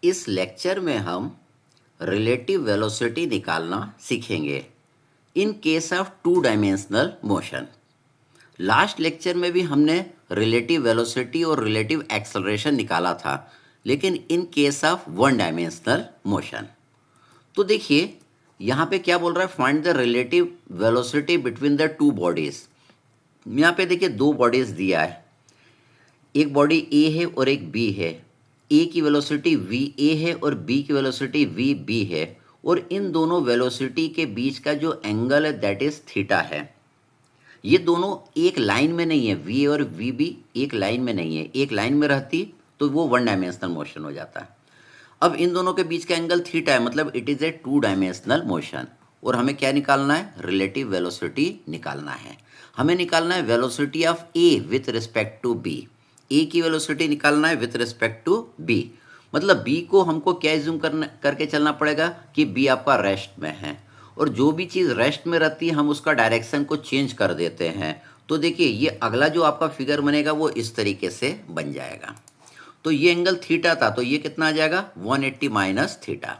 इस लेक्चर में हम रिलेटिव वेलोसिटी निकालना सीखेंगे in case of two dimensional motion. Last lecture में भी हमने रिलेटिव वेलोसिटी और रिलेटिव एक्सेलरेशन निकाला था, लेकिन in case of one dimensional motion. तो देखिए यहाँ पे क्या बोल रहा है, find the relative velocity between the two bodies. यहाँ पे देखिए दो बॉडीज दिया है, एक बॉडी ए है और एक बी है। ए की वेलोसिटी वी ए है और बी की वेलोसिटी वी बी है, और इन दोनों वेलोसिटी के बीच का जो एंगल है दैट इज थीटा है। ये दोनों एक लाइन में नहीं है, वी और वी बी एक लाइन में नहीं है। एक लाइन में रहती तो वो वन डायमेंशनल मोशन हो जाता है। अब इन दोनों के बीच का एंगल थीटा है, मतलब it is a two dimensional motion. और हमें क्या निकालना है, रिलेटिव वेलोसिटी निकालना है। हमें निकालना है velocity of A with respect to B. A की वेलोसिटी निकालना है विथ रिस्पेक्ट टू बी, मतलब बी को हमको क्या एज्यूम करके चलना पड़ेगा कि बी आपका रेस्ट में है, और जो भी चीज़ रेस्ट में रहती है हम उसका डायरेक्शन को चेंज कर देते हैं। तो देखिए ये अगला जो आपका फिगर बनेगा वो इस तरीके से बन जाएगा। तो ये एंगल थीटा था, तो ये कितना आ जाएगा 180 माइनस थीटा।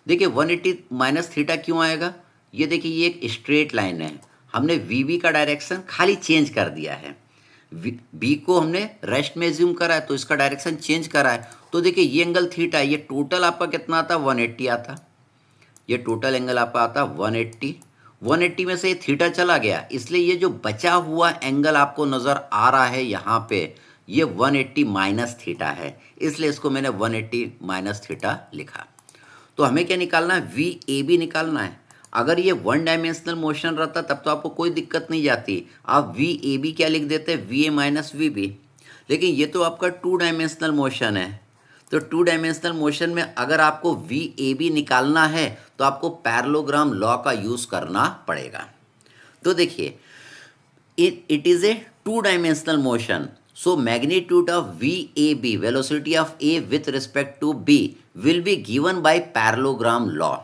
देखिए 180 माइनस थीटा क्यों आएगा, ये देखिए ये एक स्ट्रेट लाइन है, हमने वी बी का डायरेक्शन खाली चेंज कर दिया है। बी को हमने रेस्ट में एज्यूम करा है तो इसका डायरेक्शन चेंज करा है। तो देखिए ये एंगल थीटा, ये टोटल आपका कितना आता 180 आता, ये टोटल एंगल आपका आता 180। 180 में से ये थीटा चला गया, इसलिए ये जो बचा हुआ एंगल आपको नज़र आ रहा है यहाँ पे, ये 180 माइनस थीटा है, इसलिए इसको मैंने 180 माइनस थीटा लिखा। तो हमें क्या निकालना है, वी ए बी निकालना है। अगर ये वन डायमेंशनल मोशन रहता तब तो आपको कोई दिक्कत नहीं जाती, आप वी ए बी क्या लिख देते, V A minus V B. लेकिन ये तो आपका टू डायमेंशनल मोशन है, तो टू डायमेंशनल मोशन में अगर आपको वी ए बी निकालना है तो आपको पैरेललोग्राम लॉ का यूज़ करना पड़ेगा। तो देखिए it is a two-dimensional motion, so magnitude of VAB, velocity of A with respect to B, will be given by parallelogram law.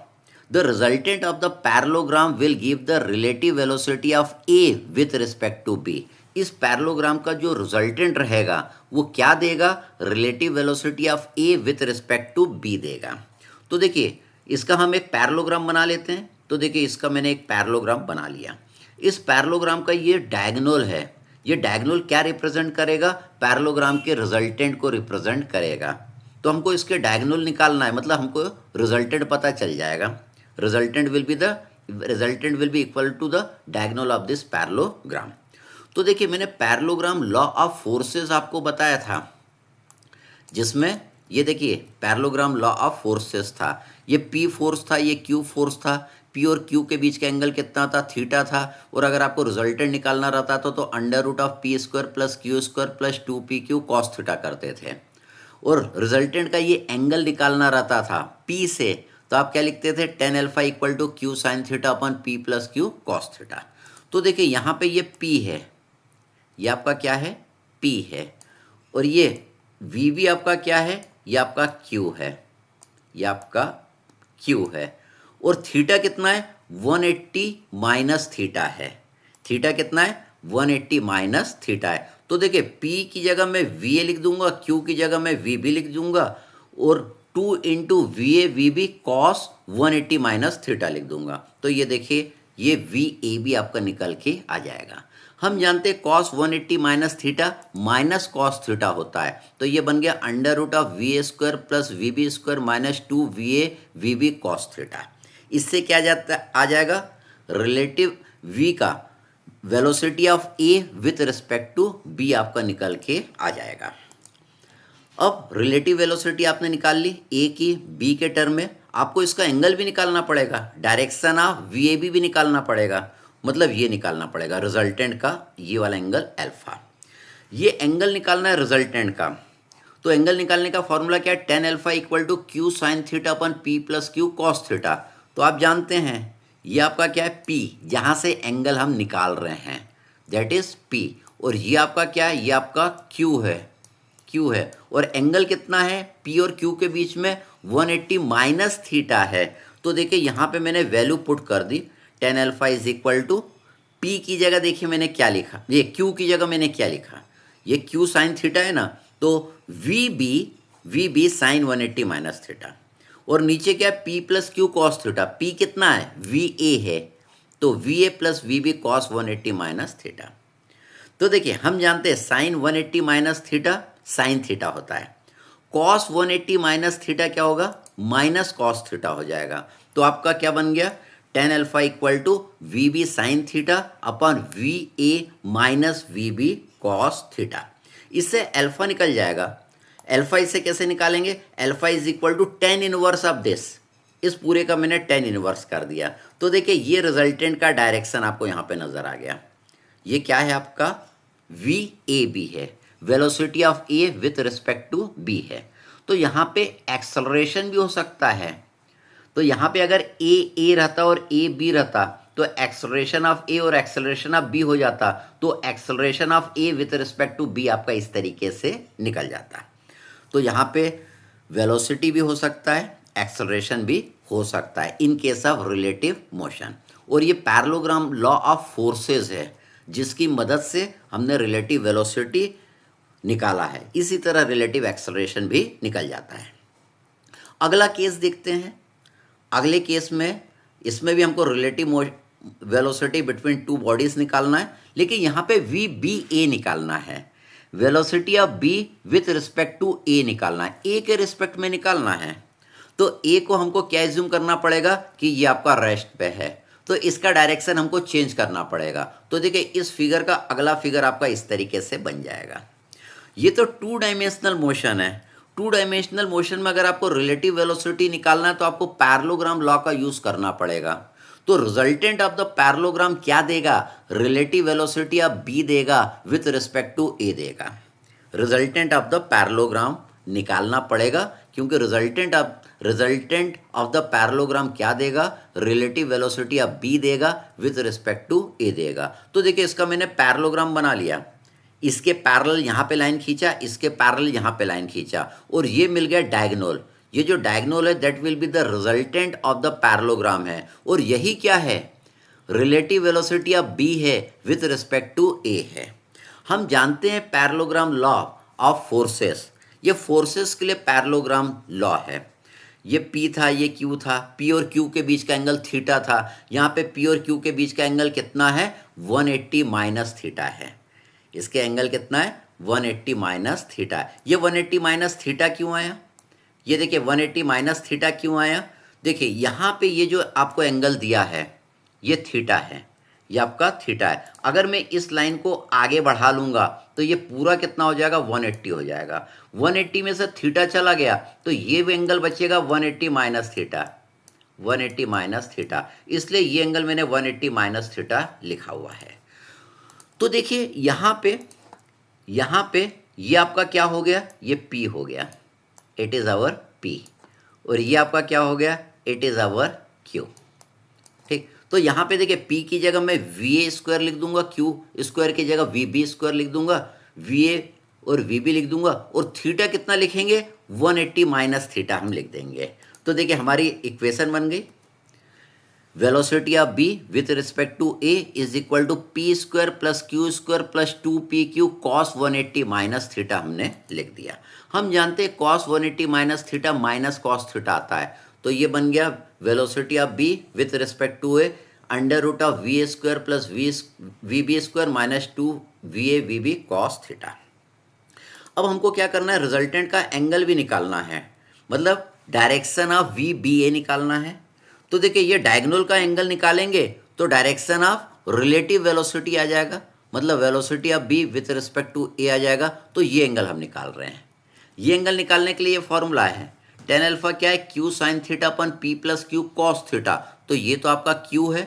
The resultant of the parallelogram will give the relative velocity of A with respect to B. इस parallelogram का जो resultant रहेगा वो क्या देगा, relative velocity of A with respect to B देगा। तो देखिए इसका हम एक पैरेललोग्राम बना लेते हैं। तो देखिए इसका मैंने एक पैरेललोग्राम बना लिया। इस पैरेललोग्राम का ये डायगोनल है, ये डायगोनल क्या रिप्रेजेंट करेगा, पैरेललोग्राम के रिजल्टेंट को रिप्रेजेंट करेगा। तो हमको इसके डायगोनल निकालना है, मतलब हमको रिजल्टेंट पता चल जाएगा। Resultant will be equal to the diagonal of this parallelogram. तो देखिए मैंने पैरेललोग्राम लॉ ऑफ फोर्सेस आपको बताया था, जिसमें ये देखिए पैरेललोग्राम लॉ ऑफ फोर्सेस था। ये पी फोर्स था, ये क्यू फोर्स था। पी और क्यू के बीच का एंगल कितना था, थीटा था। और अगर आपको रिजल्टेंट निकालना रहता तो under root of P square plus Q square plus 2pq cos theta करते थे। और रिजल्टेंट का ये एंगल निकालना रहता था पी से, तो आप क्या लिखते थे, tan alpha equal to Q sine theta upon P plus Q cos theta. तो देखिए यहाँ पे ये पी है, ये आपका क्या है, पी है, और ये वी भी आपका क्या है, ये आपका क्यू है, ये आपका क्यू है। और थीटा कितना है, 180 माइनस थीटा है। थीटा कितना है, 180 माइनस थीटा है। तो देखिए P की जगह मैं वी ए लिख दूंगा, Q की जगह मैं वी बी लिख दूंगा, और 2 into V A V B cos 180 minus theta लिख दूंगा। तो ये देखिए ये वी ए बी आपका निकल के आ जाएगा। हम जानते हैं cos 180 minus theta minus cos theta होता है, तो ये बन गया under root of V A square plus V B square minus 2 V A V B cos theta. इससे क्या आ जाएगा, रिलेटिव v का velocity of a with respect to b आपका निकल के आ जाएगा। अब रिलेटिव वेलोसिटी आपने निकाल ली a की b के टर्म में, आपको इसका एंगल भी निकालना पड़ेगा, डायरेक्शन ऑफ VAB भी निकालना पड़ेगा, मतलब ये निकालना पड़ेगा रिजल्टेंट का ये वाला एंगल अल्फा। ये एंगल निकालना है रिजल्टेंट का, तो एंगल निकालने का फॉर्मूला क्या है, tan alpha equal to Q sine theta upon P plus Q cos theta. तो आप जानते हैं ये आपका क्या है, P, जहाँ से एंगल हम निकाल रहे हैं दैट इज P, और ये आपका क्या है, ये आपका Q है, और एंगल कितना है P और Q के बीच में 180 माइनस थीटा है। तो देखिए यहाँ पे मैंने वैल्यू पुट कर दी, ten alpha is equal to P की जगह देखिए मैंने क्या लिखा, ये Q की जगह मैंने क्या लिखा, ये Q साइन थीटा है ना, तो V B V B sine 180 minus theta, और नीचे क्या है, P plus Q cos theta. P कितना है, वी ए है, तो V A plus V B cos 180 minus theta. तो देखिए हम जानते हैं sine 180 minus theta sine theta होता है, कॉस 180 माइनस थीटा क्या होगा, माइनस कॉस थीटा हो जाएगा। तो आपका क्या बन गया, tan alpha equal to V B sine theta upon V A minus V B cos theta. इससे अल्फा निकल जाएगा। अल्फा इससे कैसे निकालेंगे, alpha is equal to tan inverse of this, इस पूरे का मैंने टेन इनवर्स कर दिया। तो देखिए ये रिजल्टेंट का डायरेक्शन आपको यहाँ पे नजर आ गया। ये क्या है आपका, वी ए बी है, velocity of A with respect to B है। तो यहाँ पे एक्सेलरेशन भी हो सकता है। तो यहाँ पे अगर ए रहता और ए बी रहता तो एक्सेलरेशन ऑफ ए और एक्सेलरेशन ऑफ बी हो जाता, तो acceleration of A with respect to B आपका इस तरीके से निकल जाता। तो यहाँ पे वेलोसिटी भी हो सकता है, एक्सेलरेशन भी हो सकता है in case of relative motion. और ये पैरेललोग्राम लॉ ऑफ फोर्सेस है जिसकी मदद से हमने रिलेटिव वेलोसिटी निकाला है। इसी तरह रिलेटिव एक्सेलरेशन भी निकल जाता है। अगला केस देखते हैं। अगले केस में इसमें भी हमको relative velocity between two bodies निकालना है, लेकिन यहाँ पे वी बी ए निकालना है, velocity of B with respect to A निकालना है, ए के रिस्पेक्ट में निकालना है। तो ए को हमको क्या एज्यूम करना पड़ेगा कि ये आपका रेस्ट पे है, तो इसका डायरेक्शन हमको चेंज करना पड़ेगा। तो देखिए इस फिगर का अगला फिगर आपका इस तरीके से बन जाएगा। ये तो टू डायमेंशनल मोशन है। टू डायमेंशनल मोशन में अगर आपको रिलेटिव वेलोसिटी निकालना है तो आपको पैरेललोग्राम लॉ का यूज करना पड़ेगा। तो रिजल्टेंट ऑफ द पैरेललोग्राम क्या देगा, रिलेटिव वेलोसिटी ऑफ बी देगा विथ रिस्पेक्ट टू ए देगा। रिजल्टेंट ऑफ द पैरेललोग्राम निकालना पड़ेगा क्योंकि रिजल्टेंट ऑफ द पैरेललोग्राम क्या देगा, रिलेटिव वेलोसिटी ऑफ बी देगा विथ रिस्पेक्ट टू ए देगा। तो देखिए इसका मैंने पैरेललोग्राम बना लिया, इसके पैरेलल यहाँ पे लाइन खींचा, इसके पैरेलल यहाँ पे लाइन खींचा, और ये मिल गया डायगोनल। ये जो डायगोनल है that will be the resultant of the parallelogram है, और यही क्या है, रिलेटिव वेलोसिटी ऑफ बी है विथ रिस्पेक्ट टू ए है। हम जानते हैं पैरेललोग्राम लॉ ऑफ फोर्सेस, ये फोर्सेस के लिए पैरेललोग्राम लॉ है। ये P था, ये Q था, P और Q के बीच का एंगल थीटा था। यहाँ पे P और Q के बीच का एंगल कितना है, 180 माइनस थीटा है। इसके एंगल कितना है, 180 माइनस थीटा। ये 180 माइनस थीटा क्यों आया, ये देखिए 180 माइनस थीटा क्यों आया। देखिए यहाँ पे ये जो आपको एंगल दिया है ये थीटा है, ये आपका थीटा है। अगर मैं इस लाइन को आगे बढ़ा लूँगा तो ये पूरा कितना हो जाएगा, 180 हो जाएगा। 180 में से थीटा चला गया तो ये भी एंगल बचेगा 180 माइनस थीटा, 180 माइनस थीटा। इसलिए ये एंगल मैंने 180 माइनस थीटा लिखा हुआ है। तो देखिए यहाँ पे ये आपका क्या हो गया, ये P हो गया, इट इज़ आवर P, और ये आपका क्या हो गया, इट इज़ आवर Q। ठीक, तो यहाँ पे देखिए P की जगह मैं VA स्क्वायर लिख दूंगा, Q स्क्वायर की जगह VB स्क्वायर लिख दूंगा, VA और VB लिख दूंगा, और थीटा कितना लिखेंगे, 180 माइनस थीटा हम लिख देंगे। तो देखिए हमारी इक्वेशन बन गई, velocity of B with respect to A is equal to P square plus Q square plus 2PQ cos 180 minus theta हमने लिख दिया। हम जानते हैं cos 180 minus theta minus cos theta आता है, तो ये बन गया velocity of B with respect to A under root of V square plus V B square minus 2VA VB cos theta. अब हमको क्या करना है, रिजल्टेंट का एंगल भी निकालना है, मतलब डायरेक्शन ऑफ VBA निकालना है। तो देखिए ये डायगोनल का एंगल निकालेंगे तो डायरेक्शन ऑफ रिलेटिव वेलोसिटी आ जाएगा, मतलब velocity of B with respect to A आ जाएगा। तो ये एंगल हम निकाल रहे हैं। ये एंगल निकालने के लिए ये फॉर्मूला है, टेन अल्फा क्या है, Q साइन थीटा अपन P plus Q cos theta. तो ये तो आपका Q है,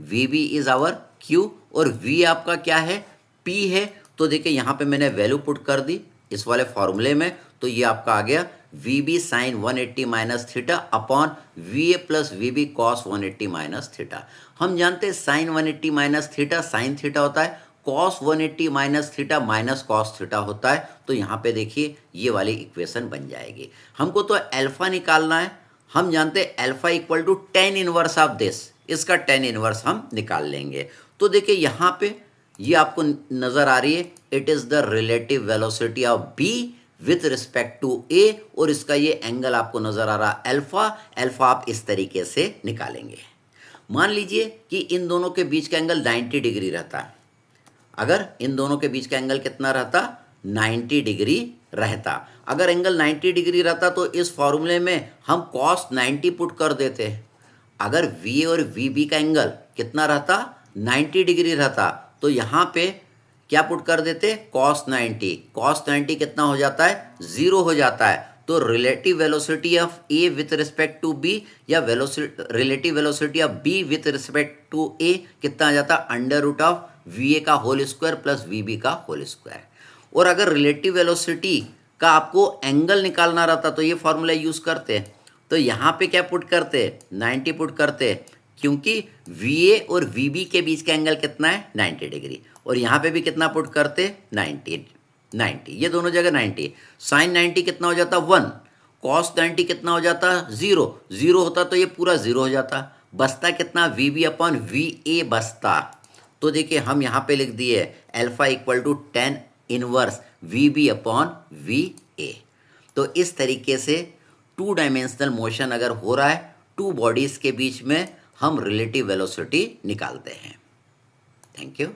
VB इज आवर Q, और V आपका क्या है, P है। तो देखिए यहाँ पे मैंने वैल्यू पुट कर दी इस वाले फॉर्मूले में, तो ये आपका आ गया VB sine 180 minus theta upon VA plus VB cos 180 minus theta. हम जानते हैं sine 180 minus theta sine theta होता है, cos 180 minus theta minus cos theta होता है। तो यहाँ पे देखिए ये वाली इक्वेशन बन जाएगी। हमको तो अल्फा निकालना है, हम जानते हैं alpha equal to tan inverse of this, इसका टेन इनवर्स हम निकाल लेंगे। तो देखिए यहाँ पे ये आपको नज़र आ रही है, it is the relative velocity of B with respect to A, और इसका ये एंगल आपको नज़र आ रहा अल्फा, अल्फा आप इस तरीके से निकालेंगे। मान लीजिए कि इन दोनों के बीच का एंगल 90 डिग्री रहता है। अगर इन दोनों के बीच का एंगल कितना रहता, 90 डिग्री रहता। अगर एंगल 90 डिग्री रहता तो इस फॉर्मूले में हम cos 90 पुट कर देते। अगर VA और VB का एंगल कितना रहता, 90 डिग्री रहता, तो यहाँ पे क्या पुट कर देते, cos 90। cos 90 कितना हो जाता है, 0 हो जाता है। तो relative velocity of A with respect to B या relative velocity of B with respect to A कितना आ जाता, अंडर रूट ऑफ VA का होल स्क्वायर प्लस VB का होल स्क्वायर। और अगर रिलेटिव वेलोसिटी का आपको एंगल निकालना रहता तो ये फॉर्मूला यूज़ करते। तो यहाँ पे क्या पुट करते, 90 पुट करते, क्योंकि VA और VB के बीच का एंगल कितना है, 90 डिग्री। और यहाँ पे भी कितना पुट करते, 90, ये दोनों जगह 90। साइन 90 कितना हो जाता, 1। कॉस 90 कितना हो जाता, 0 होता तो ये पूरा 0 हो जाता। बचता कितना, VB अपॉन VA बचता। तो देखिए हम यहाँ पे लिख दिए alpha equal to 10 inverse VB upon VA। तो इस तरीके से 2 डायमेंशनल मोशन अगर हो रहा है 2 बॉडीज़ के बीच में, हम रिलेटिव वेलोसिटी निकालते हैं। Thank you.